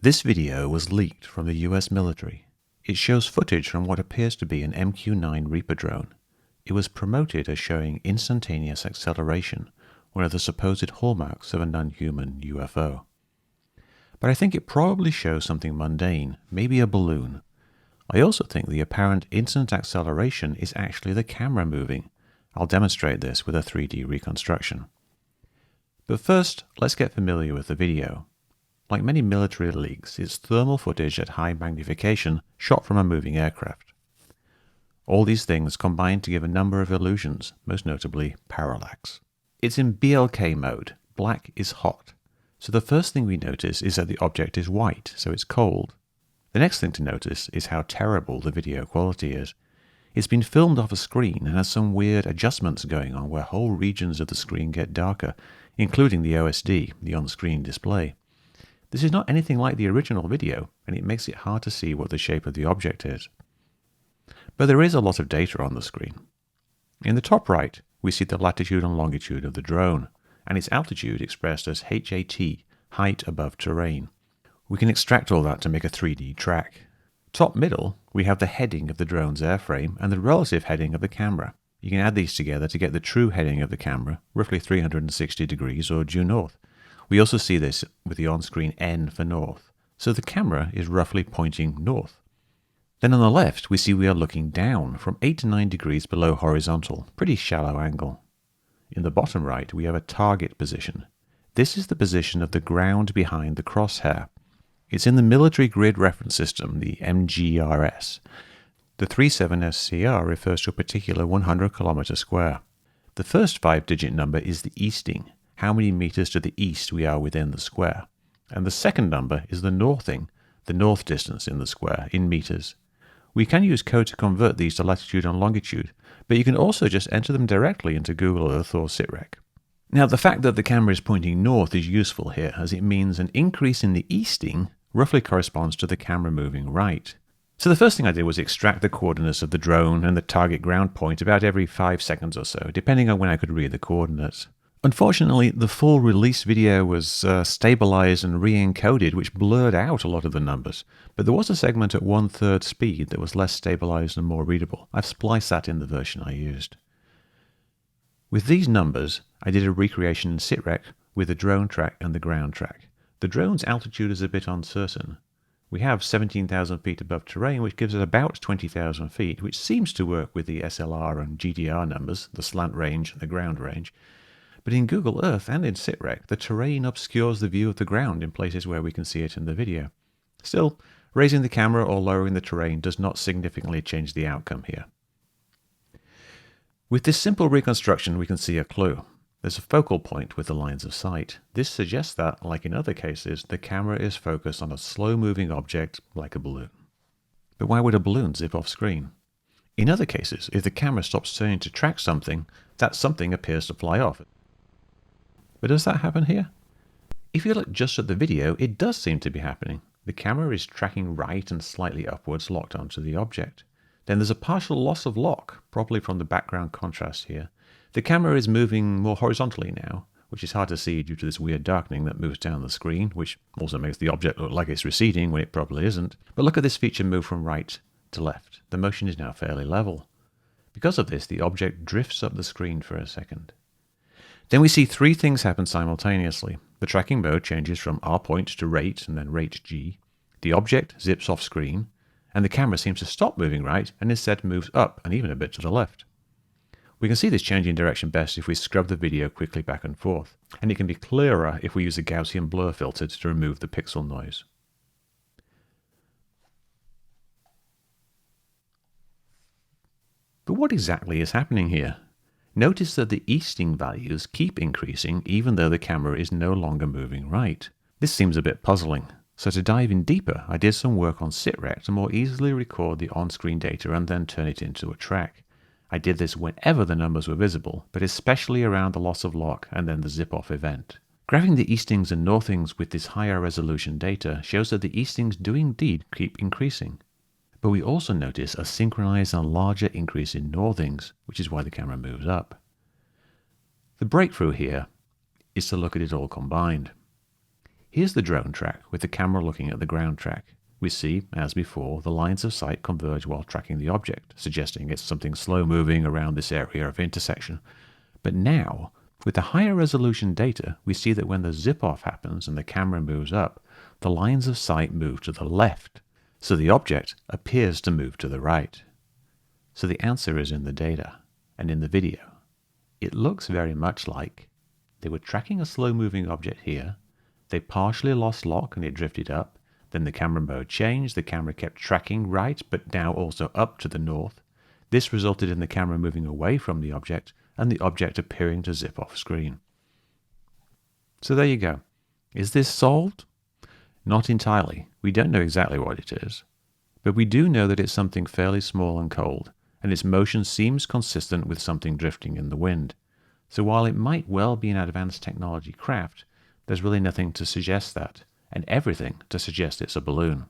This video was leaked from the US military. It shows footage from what appears to be an MQ-9 Reaper drone. It was promoted as showing instantaneous acceleration, one of the supposed hallmarks of a non-human UFO. But I think it probably shows something mundane, maybe a balloon. I also think the apparent instant acceleration is actually the camera moving. I'll demonstrate this with a 3D reconstruction. But first, let's get familiar with the video. Like many military leaks, it's thermal footage at high magnification shot from a moving aircraft. All these things combine to give a number of illusions, most notably parallax. It's in BLK mode, black is hot. So the first thing we notice is that the object is white, so it's cold. The next thing to notice is how terrible the video quality is. It's been filmed off a screen and has some weird adjustments going on where whole regions of the screen get darker, including the OSD, the on-screen display. This is not anything like the original video, and it makes it hard to see what the shape of the object is. But there is a lot of data on the screen. In the top right, we see the latitude and longitude of the drone, and its altitude expressed as HAT, height above terrain. We can extract all that to make a 3D track. Top middle, we have the heading of the drone's airframe and the relative heading of the camera. You can add these together to get the true heading of the camera, roughly 360 degrees or due north. We also see this with the on-screen N for north, so the camera is roughly pointing north. Then on the left, we see we are looking down from 8 to 9 degrees below horizontal, pretty shallow angle. In the bottom right, we have a target position. This is the position of the ground behind the crosshair. It's in the military grid reference system, the MGRS. The 37SCR refers to a particular 100 kilometer square. The first 5-digit number is the easting, how many meters to the east we are within the square. And the second number is the northing, the north distance in the square, in meters. We can use code to convert these to latitude and longitude, but you can also just enter them directly into Google Earth or SITREC. Now, the fact that the camera is pointing north is useful here, as it means an increase in the easting roughly corresponds to the camera moving right. So the first thing I did was extract the coordinates of the drone and the target ground point about every 5 seconds or so, depending on when I could read the coordinates. Unfortunately, the full release video was stabilized and re-encoded, which blurred out a lot of the numbers, but there was a segment at 1/3 speed that was less stabilized and more readable. I've spliced that in the version I used. With these numbers, I did a recreation in SITREC with the drone track and the ground track. The drone's altitude is a bit uncertain. We have 17,000 feet above terrain, which gives it about 20,000 feet, which seems to work with the SLR and GDR numbers, the slant range and the ground range. But in Google Earth and in SITREC, the terrain obscures the view of the ground in places where we can see it in the video. Still, raising the camera or lowering the terrain does not significantly change the outcome here. With this simple reconstruction, we can see a clue. There's a focal point with the lines of sight. This suggests that, like in other cases, the camera is focused on a slow-moving object like a balloon. But why would a balloon zip off screen? In other cases, if the camera stops turning to track something, that something appears to fly off. But does that happen here? If you look just at the video, it does seem to be happening. The camera is tracking right and slightly upwards, locked onto the object. Then there's a partial loss of lock, probably from the background contrast here. The camera is moving more horizontally now, which is hard to see due to this weird darkening that moves down the screen, which also makes the object look like it's receding when it probably isn't. But look at this feature move from right to left. The motion is now fairly level. Because of this, the object drifts up the screen for a second. Then we see 3 things happen simultaneously. The tracking mode changes from R point to rate and then rate G. The object zips off screen, and the camera seems to stop moving right and instead moves up and even a bit to the left. We can see this change in direction best if we scrub the video quickly back and forth, and it can be clearer if we use a Gaussian blur filter to remove the pixel noise. But what exactly is happening here? Notice that the easting values keep increasing even though the camera is no longer moving right. This seems a bit puzzling, so to dive in deeper, I did some work on SITREC to more easily record the on-screen data and then turn it into a track. I did this whenever the numbers were visible, but especially around the loss of lock and then the zip-off event. Graphing the eastings and northings with this higher resolution data shows that the eastings do indeed keep increasing. But we also notice a synchronized and larger increase in northings, which is why the camera moves up. The breakthrough here is to look at it all combined. Here's the drone track with the camera looking at the ground track. We see, as before, the lines of sight converge while tracking the object, suggesting it's something slow moving around this area of intersection. But now, with the higher resolution data, we see that when the zip-off happens and the camera moves up, the lines of sight move to the left, so the object appears to move to the right. So the answer is in the data and in the video. It looks very much like they were tracking a slow-moving object here, they partially lost lock and it drifted up, then the camera mode changed, the camera kept tracking right but now also up to the north. This resulted in the camera moving away from the object and the object appearing to zip off screen. So there you go. Is this solved? Not entirely. We don't know exactly what it is. But we do know that it's something fairly small and cold, and its motion seems consistent with something drifting in the wind. So while it might well be an advanced technology craft, there's really nothing to suggest that, and everything to suggest it's a balloon.